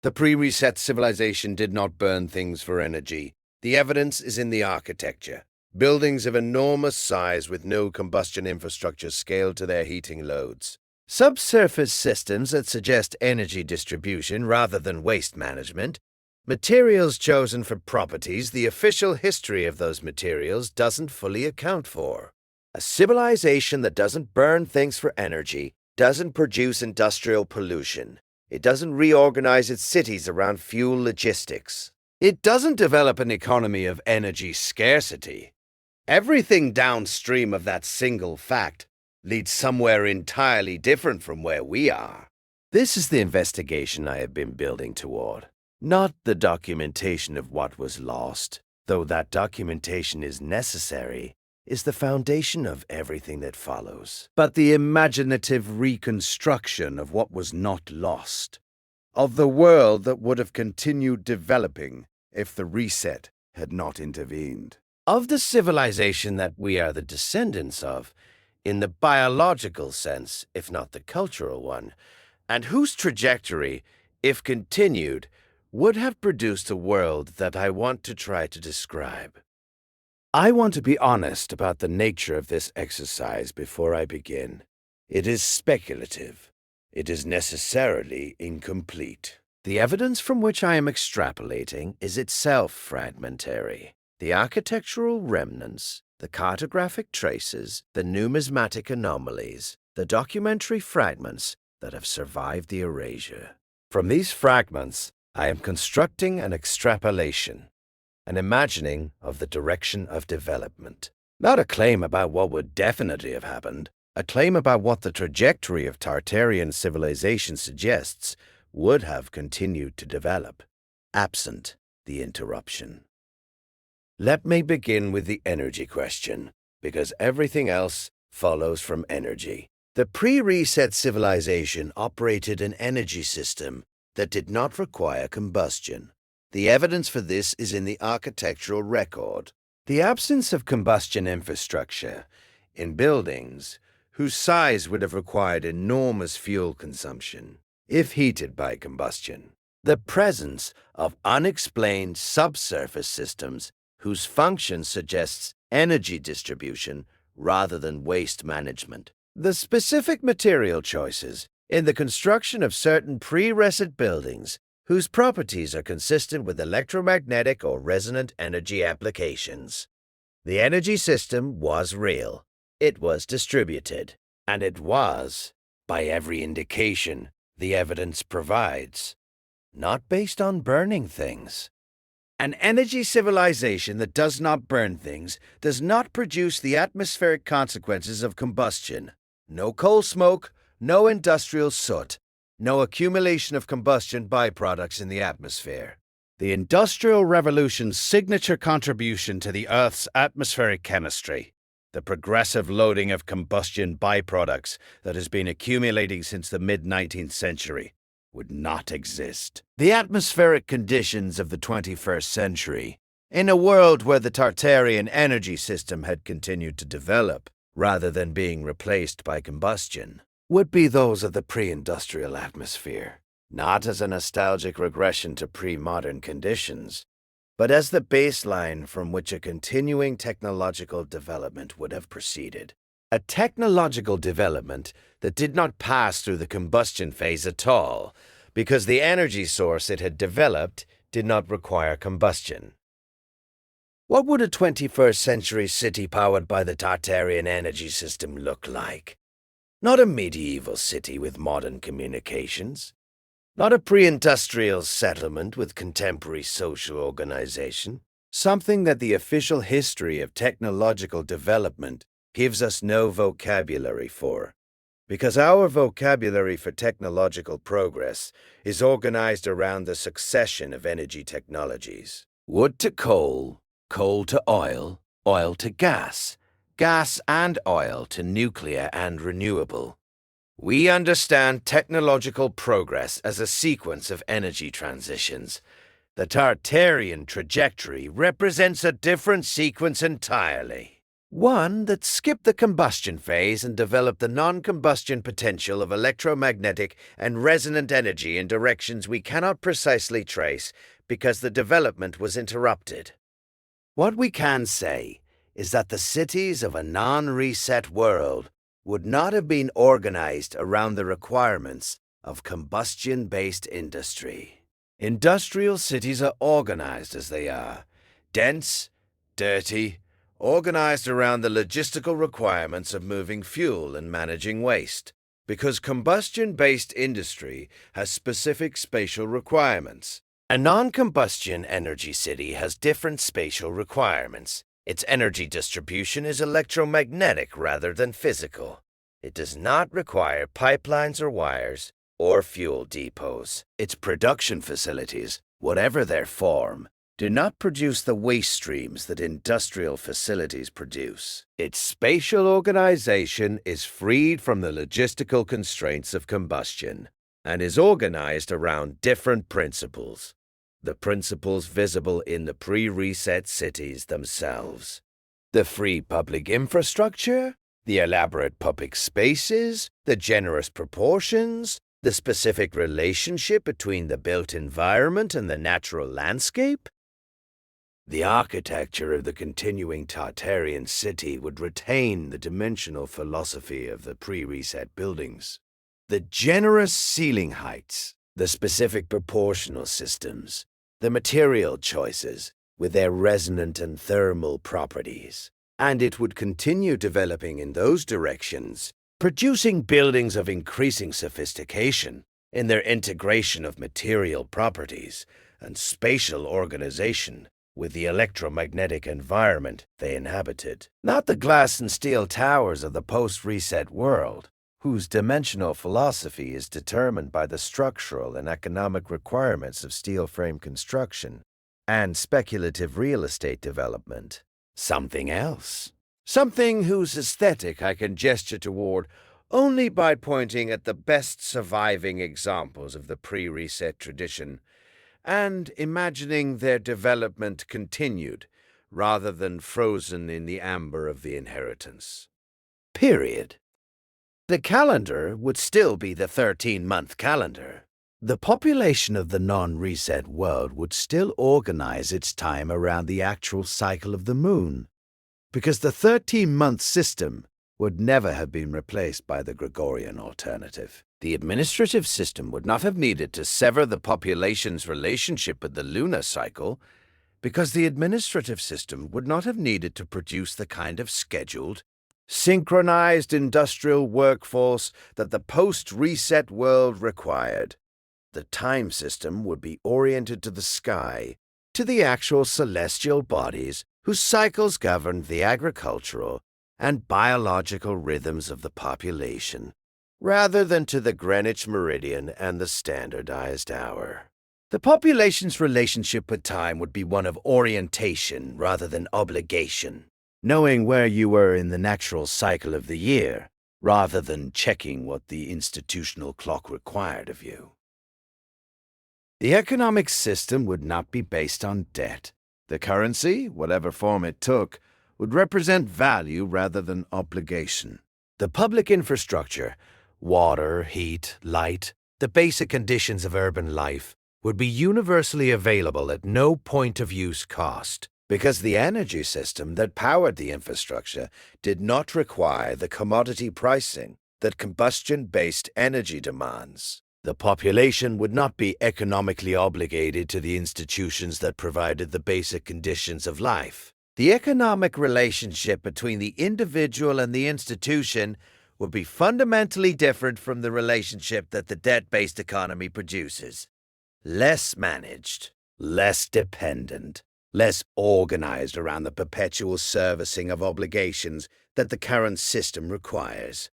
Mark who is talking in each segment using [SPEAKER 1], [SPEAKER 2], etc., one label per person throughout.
[SPEAKER 1] The pre-reset civilization did not burn things for energy. The evidence is in the architecture. Buildings of enormous size with no combustion infrastructure scaled to their heating loads. Subsurface systems that suggest energy distribution rather than waste management. Materials chosen for properties the official history of those materials doesn't fully account for. A civilization that doesn't burn things for energy doesn't produce industrial pollution. It doesn't reorganize its cities around fuel logistics. It doesn't develop an economy of energy scarcity. Everything downstream of that single fact leads somewhere entirely different from where we are. This is the investigation I have been building toward, not the documentation of what was lost, though that documentation is necessary, is the foundation of everything that follows, but the imaginative reconstruction of what was not lost, of the world that would have continued developing if the reset had not intervened. Of the civilization that we are the descendants of, in the biological sense, if not the cultural one, and whose trajectory, if continued, would have produced a world that I want to try to describe. I want to be honest about the nature of this exercise before I begin. It is speculative. It is necessarily incomplete. The evidence from which I am extrapolating is itself fragmentary. The architectural remnants, the cartographic traces, the numismatic anomalies, the documentary fragments that have survived the erasure. From these fragments, I am constructing an extrapolation, an imagining of the direction of development. Not a claim about what would definitely have happened, a claim about what the trajectory of Tartarian civilization suggests would have continued to develop, absent the interruption. Let me begin with the energy question, because everything else follows from energy. The pre-reset civilization operated an energy system that did not require combustion. The evidence for this is in the architectural record. The absence of combustion infrastructure in buildings whose size would have required enormous fuel consumption, if heated by combustion. The presence of unexplained subsurface systems whose function suggests energy distribution rather than waste management. The specific material choices in the construction of certain pre-reset buildings whose properties are consistent with electromagnetic or resonant energy applications. The energy system was real. It was distributed. And it was, by every indication the evidence provides, not based on burning things. An energy civilization that does not burn things does not produce the atmospheric consequences of combustion. No coal smoke, no industrial soot, no accumulation of combustion byproducts in the atmosphere. The Industrial Revolution's signature contribution to the Earth's atmospheric chemistry, the progressive loading of combustion byproducts that has been accumulating since the mid-19th century, would not exist. The atmospheric conditions of the 21st century, in a world where the Tartarian energy system had continued to develop, rather than being replaced by combustion, would be those of the pre-industrial atmosphere, not as a nostalgic regression to pre-modern conditions, but as the baseline from which a continuing technological development would have proceeded. A technological development that did not pass through the combustion phase at all, because the energy source it had developed did not require combustion. What would a 21st century city powered by the Tartarian energy system look like? Not a medieval city with modern communications. Not a pre-industrial settlement with contemporary social organization. Something that the official history of technological development gives us no vocabulary for, because our vocabulary for technological progress is organized around the succession of energy technologies. Wood to coal, coal to oil, oil to gas, gas and oil to nuclear and renewable. We understand technological progress as a sequence of energy transitions. The Tartarian trajectory represents a different sequence entirely. One that skipped the combustion phase and developed the non-combustion potential of electromagnetic and resonant energy in directions we cannot precisely trace because the development was interrupted. What we can say is that the cities of a non-reset world would not have been organized around the requirements of combustion-based industry. Industrial cities are organized as they are, dense, dirty, organized around the logistical requirements of moving fuel and managing waste, because combustion-based industry has specific spatial requirements. A non-combustion energy city has different spatial requirements. Its energy distribution is electromagnetic rather than physical. It does not require pipelines or wires or fuel depots. Its production facilities, whatever their form, do not produce the waste streams that industrial facilities produce. Its spatial organization is freed from the logistical constraints of combustion and is organized around different principles. The principles visible in the pre-reset cities themselves. The free public infrastructure, the elaborate public spaces, the generous proportions, the specific relationship between the built environment and the natural landscape. The architecture of the continuing Tartarian city would retain the dimensional philosophy of the pre-reset buildings. The generous ceiling heights, the specific proportional systems, the material choices with their resonant and thermal properties, and it would continue developing in those directions, producing buildings of increasing sophistication in their integration of material properties and spatial organization with the electromagnetic environment they inhabited. Not the glass and steel towers of the post-reset world, whose dimensional philosophy is determined by the structural and economic requirements of steel frame construction and speculative real estate development. Something else. Something whose aesthetic I can gesture toward only by pointing at the best surviving examples of the pre-reset tradition and imagining their development continued rather than frozen in the amber of the inheritance. Period. The calendar would still be the 13-month calendar. The population of the non-reset world would still organize its time around the actual cycle of the moon, because the 13-month system would never have been replaced by the Gregorian alternative. The administrative system would not have needed to sever the population's relationship with the lunar cycle, because the administrative system would not have needed to produce the kind of scheduled, synchronized industrial workforce that the post-reset world required. The time system would be oriented to the sky, to the actual celestial bodies whose cycles governed the agricultural and biological rhythms of the population, rather than to the Greenwich meridian and the standardized hour. The population's relationship with time would be one of orientation rather than obligation, knowing where you were in the natural cycle of the year, rather than checking what the institutional clock required of you. The economic system would not be based on debt. The currency, whatever form it took, would represent value rather than obligation. The public infrastructure, water, heat, light, the basic conditions of urban life, would be universally available at no point-of-use cost, because the energy system that powered the infrastructure did not require the commodity pricing that combustion-based energy demands. The population would not be economically obligated to the institutions that provided the basic conditions of life. The economic relationship between the individual and the institution would be fundamentally different from the relationship that the debt-based economy produces. Less managed, less dependent, less organized around the perpetual servicing of obligations that the current system requires.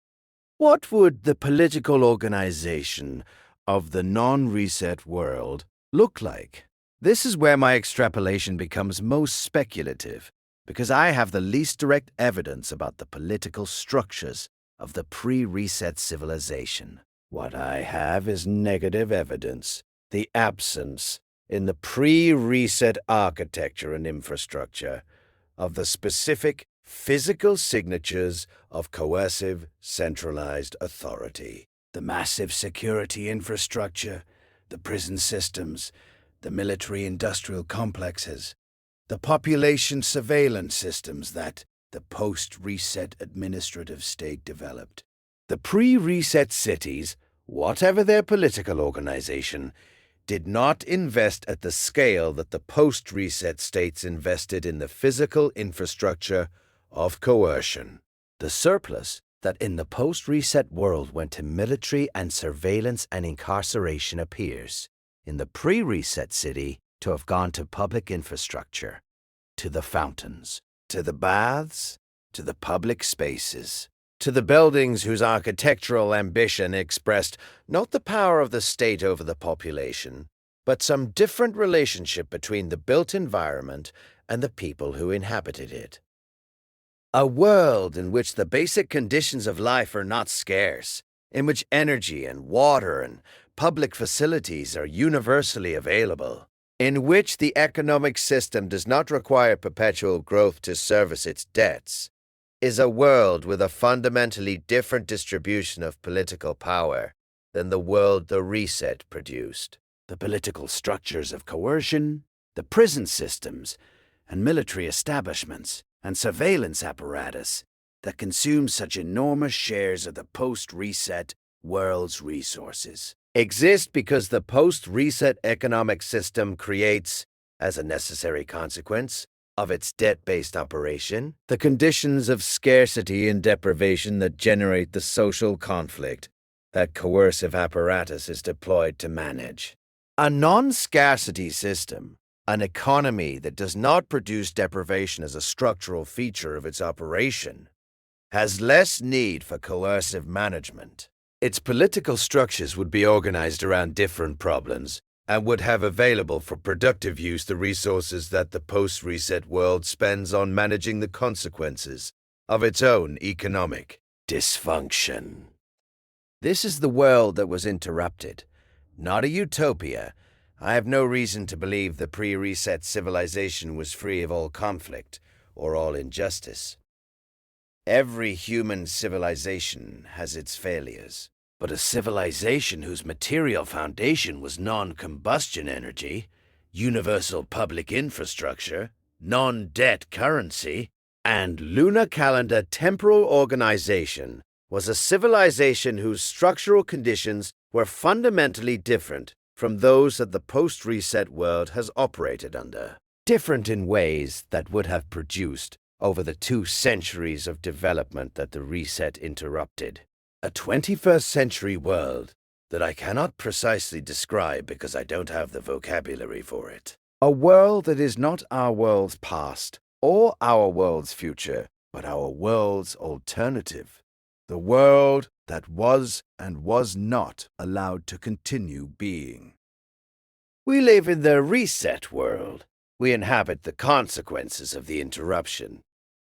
[SPEAKER 1] What would the political organization of the non-reset world look like? This is where my extrapolation becomes most speculative, because I have the least direct evidence about the political structures of the pre-reset civilization. What I have is negative evidence, the absence, in the pre-reset architecture and infrastructure, of the specific physical signatures of coercive, centralized authority.
[SPEAKER 2] The massive security infrastructure, the prison systems, the military-industrial complexes, the population surveillance systems that the post-reset administrative state developed.
[SPEAKER 1] The pre-reset cities, whatever their political organization, did not invest at the scale that the post-reset states invested in the physical infrastructure of coercion.
[SPEAKER 2] The surplus that in the post-reset world went to military and surveillance and incarceration appears, in the pre-reset city, to have gone to public infrastructure, to the fountains,
[SPEAKER 1] to the baths, to the public spaces, to the buildings whose architectural ambition expressed not the power of the state over the population, but some different relationship between the built environment and the people who inhabited it. A world in which the basic conditions of life are not scarce, in which energy and water and public facilities are universally available, in which the economic system does not require perpetual growth to service its debts, is a world with a fundamentally different distribution of political power than the world the reset produced.
[SPEAKER 2] The political structures of coercion, the prison systems, and military establishments, and surveillance apparatus that consume such enormous shares of the post-reset world's resources
[SPEAKER 1] exist because the post-reset economic system creates, as a necessary consequence of its debt-based operation, the conditions of scarcity and deprivation that generate the social conflict that coercive apparatus is deployed to manage. A non-scarcity system, an economy that does not produce deprivation as a structural feature of its operation, has less need for coercive management. Its political structures would be organized around different problems and would have available for productive use the resources that the post-reset world spends on managing the consequences of its own economic dysfunction. This is the world that was interrupted, not a utopia. I have no reason to believe the pre-reset civilization was free of all conflict or all injustice. Every human civilization has its failures. But a civilization whose material foundation was non-combustion energy, universal public infrastructure, non-debt currency, and lunar calendar temporal organization was a civilization whose structural conditions were fundamentally different from those that the post-reset world has operated under. Different in ways that would have produced over the 2 centuries of development that the reset interrupted. A 21st century world that I cannot precisely describe because I don't have the vocabulary for it. A world that is not our world's past or our world's future, but our world's alternative. The world that was and was not allowed to continue being. We live in the reset world. We inhabit the consequences of the interruption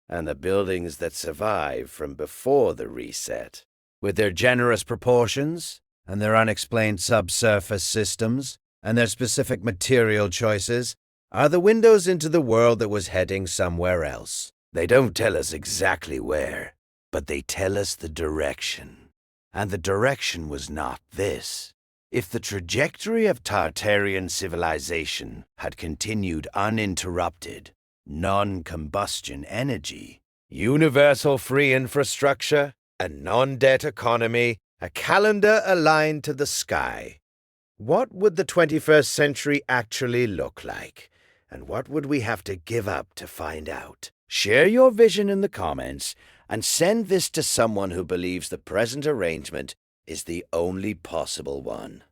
[SPEAKER 1] and the buildings that survive from before the reset. With their generous proportions, and their unexplained subsurface systems, and their specific material choices, are the windows into the world that was heading somewhere else. They don't tell us exactly where, but they tell us the direction. And the direction was not this. If the trajectory of Tartarian civilization had continued uninterrupted, non-combustion energy, universal free infrastructure, a non-debt economy, a calendar aligned to the sky. What would the 21st century actually look like? And what would we have to give up to find out? Share your vision in the comments and send this to someone who believes the present arrangement is the only possible one.